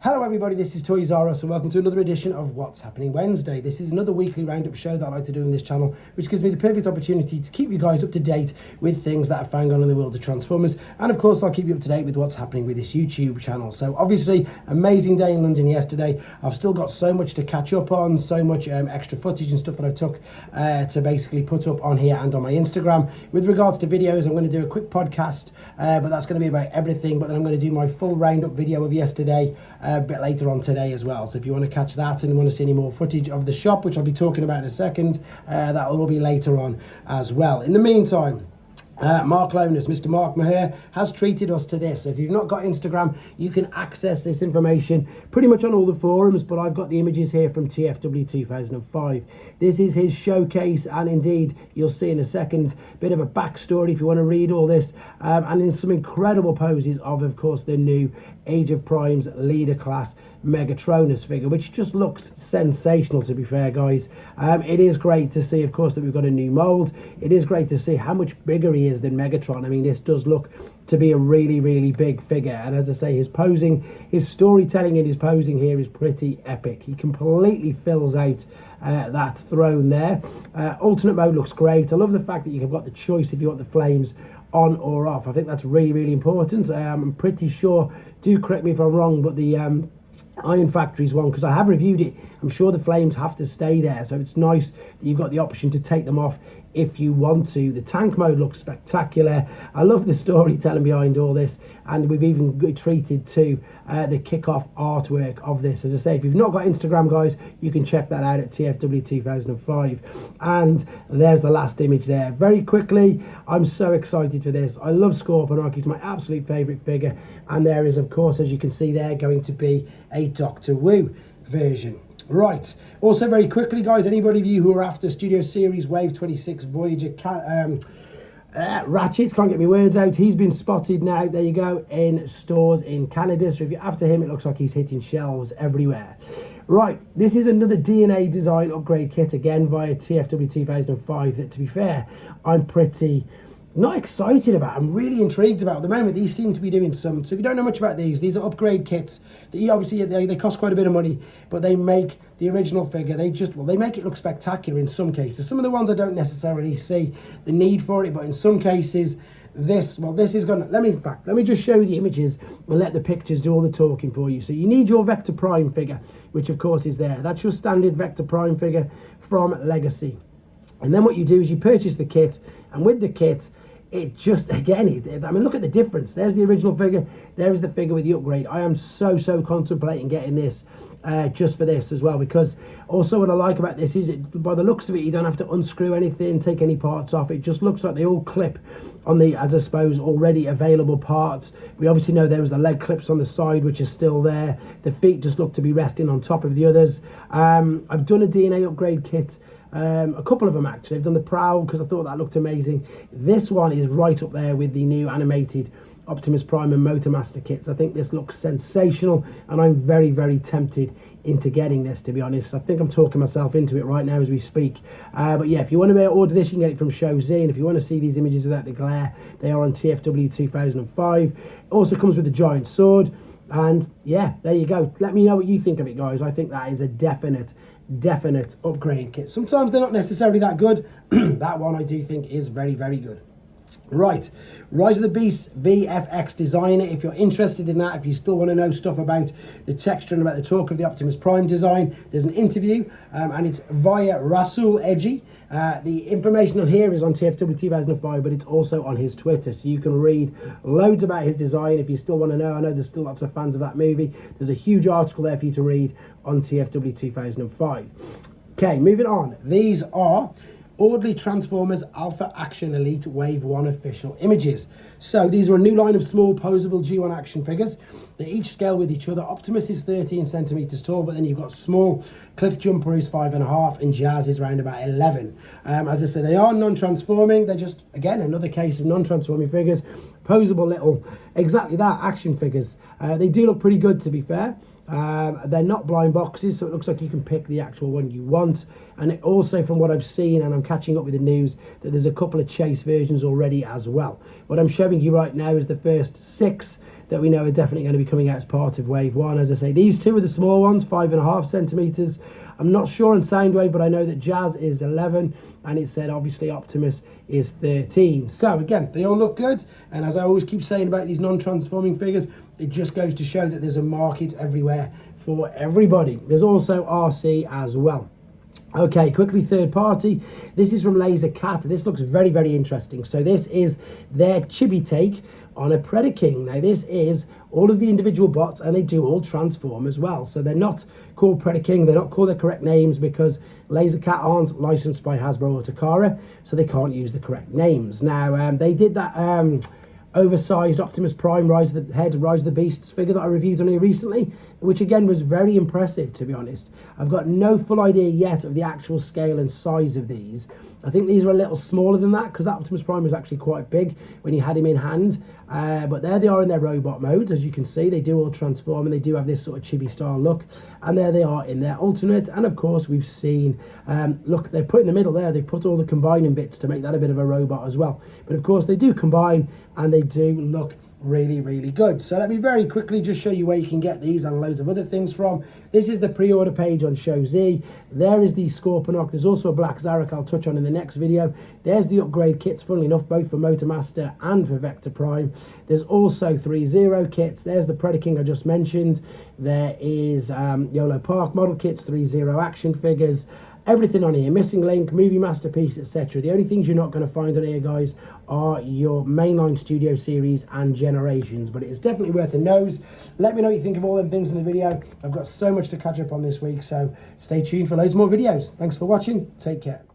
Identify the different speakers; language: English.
Speaker 1: Hello everybody, this is Toys R Us and welcome to another edition of What's Happening Wednesday. This is another weekly roundup show that I like to do on this channel, which gives me the perfect opportunity to keep you guys up to date with things that are found on in the world of Transformers. And of course, I'll keep you up to date with what's happening with this YouTube channel. So obviously, amazing day in London yesterday. I've still got so much to catch up on, so much extra footage and stuff that I took to basically put up on here and on my Instagram. With regards to videos, I'm going to do a quick podcast, but that's going to be about everything. But then I'm going to do my full roundup video of yesterday a bit later on today as well. So if you want to catch that and you want to see any more footage of the shop, which I'll be talking about in a second, that will be later on as well. In the meantime, Mark Lonus, Mr. Mark Maher, has treated us to this. So if you've not got Instagram, you can access this information pretty much on all the forums, but I've got the images here from TFW 2005. This is his showcase, and indeed, you'll see in a second, bit of a backstory if you want to read all this, and in some incredible poses of course, the new Age of Prime's leader class Megatronus figure, which just looks sensational, to be fair, guys. It is great to see, of course, that we've got a new mold. It is great to see how much bigger he is than Megatron. I mean, this does look to be a really, really big figure. And as I say, his posing, his storytelling in his posing here is pretty epic. He completely fills out that throne there. Alternate mode looks great. I love the fact that you've got the choice if you want the flames on or off. I think that's really, really important. I'm pretty sure, do correct me if I'm wrong, but the Iron Factory's one, because I have reviewed it, I'm sure the flames have to stay there, so it's nice that you've got the option to take them off if you want to. The tank mode looks spectacular. I love the storytelling behind all this, and we've even treated to the kickoff artwork of this. As I say, if you've not got Instagram, guys, you can check that out at TFW 2005. And there's the last image there. Very quickly, I'm so excited for this. I love Scorponok. He's my absolute favourite figure, and there is, of course, as you can see there, going to be a Doctor Wu version. Right, also very quickly, guys, anybody of you who are after Studio Series Wave 26 Voyager Ratchets, can't get my words out, he's been spotted now, there you go, in stores in Canada. So if you're after him, it looks like he's hitting shelves everywhere. Right, this is another DNA design upgrade kit, again via TFW 2005, that, to be fair, I'm pretty not excited about. I'm really intrigued about. At the moment, these seem to be doing some. So if you don't know much about these are upgrade kits that obviously they cost quite a bit of money, but they make the original figure, they make it look spectacular in some cases. Some of the ones I don't necessarily see the need for it, but in some cases this is gonna, let me just show you the images and let the pictures do all the talking for you. So you need your Vector Prime figure, which of course is there. That's your standard Vector Prime figure from Legacy. And then what you do is you purchase the kit, and with the kit, it just, again, I mean, look at the difference. There's the original figure, there is the figure with the upgrade. I am so contemplating getting this just for this as well, because also what I like about this is, by the looks of it, you don't have to unscrew anything, take any parts off. It just looks like they all clip on the, as I suppose, already available parts. We obviously know there was the leg clips on the side, which is still there. The feet just look to be resting on top of the others. I've done a DNA upgrade kit, a couple of them actually. I've done the Prowl because I thought that looked amazing. This one is right up there with the new animated Optimus Prime and Motormaster kits. I think this looks sensational, and I'm very tempted into getting this, to be honest. I think I'm talking myself into it right now as we speak. But yeah, if you want to order this, you can get it from Show Z, and if you want to see these images without the glare, they are on TFW 2005. It also comes with a giant sword, and yeah, there you go. Let me know what you think of it, guys. I think that is a definite upgrade kit. Sometimes they're not necessarily that good. That one I do think is very good. Right, Rise of the Beasts VFX Designer. If you're interested in that, if you still want to know stuff about the texture and about the talk of the Optimus Prime design, there's an interview, and it's via Rasul Edgy. The information on here is on TFW 2005, but it's also on his Twitter, so you can read loads about his design if you still want to know. I know there's still lots of fans of that movie. There's a huge article there for you to read on TFW 2005. Okay, moving on. These are Audley Transformers Alpha Action Elite Wave 1 official images. So these are a new line of small posable G1 action figures. They each scale with each other. Optimus is 13 centimeters tall, but then you've got small Cliff Jumper is 5.5, and Jazz is around about 11. As I said, they are non-transforming. They're just, again, another case of non-transforming figures. Posable little, exactly that, action figures. They do look pretty good, to be fair. They're not blind boxes, so it looks like you can pick the actual one you want. And it also, from what I've seen, and I'm catching up with the news, that there's a couple of chase versions already as well. What I'm showing you right now is the first 6 that we know are definitely going to be coming out as part of Wave 1. As I say, these two are the small ones, 5.5 centimetres. I'm not sure on Soundwave, but I know that Jazz is 11, and it said obviously Optimus is 13. So again, they all look good, and as I always keep saying about these non-transforming figures, it just goes to show that there's a market everywhere for everybody. There's also RC as well. Okay, quickly, third party. This is from Laser Cat. This looks very, very interesting. So this is their chibi take on a Predaking. Now this is all of the individual bots, and they do all transform as well. So they're not called Predaking. They're not called their correct names because Laser Cat aren't licensed by Hasbro or Takara, so they can't use the correct names. Now they did that oversized Optimus Prime Rise of the Beasts figure that I reviewed on here recently, which again was very impressive, to be honest. I've got no full idea yet of the actual scale and size of these. I think these are a little smaller than that because that Optimus Prime was actually quite big when you had him in hand. But there they are in their robot mode. As you can see, they do all transform, and they do have this sort of chibi style look. And there they are in their alternate. And of course, we've seen, look, they're put in the middle there. They've put all the combining bits to make that a bit of a robot as well. But of course, they do combine, and they do look really, really good. So let me very quickly just show you where you can get these and loads of other things from. This is the pre-order page on Show Z. There is the Scorponok. There's also a Black Zarek I'll touch on in the next video. There's the upgrade kits, funnily enough, both for Motormaster and for Vector Prime. There's also 3-0 kits. There's the Predaking I just mentioned. There is YOLO Park model kits, 3-0 action figures. Everything on here, Missing Link, Movie Masterpiece, etc. The only things you're not going to find on here, guys, are your mainline Studio Series and Generations, but it is definitely worth a nose. Let me know what you think of all them things in the video. I've got so much to catch up on this week, so stay tuned for loads more videos. Thanks for watching. Take care.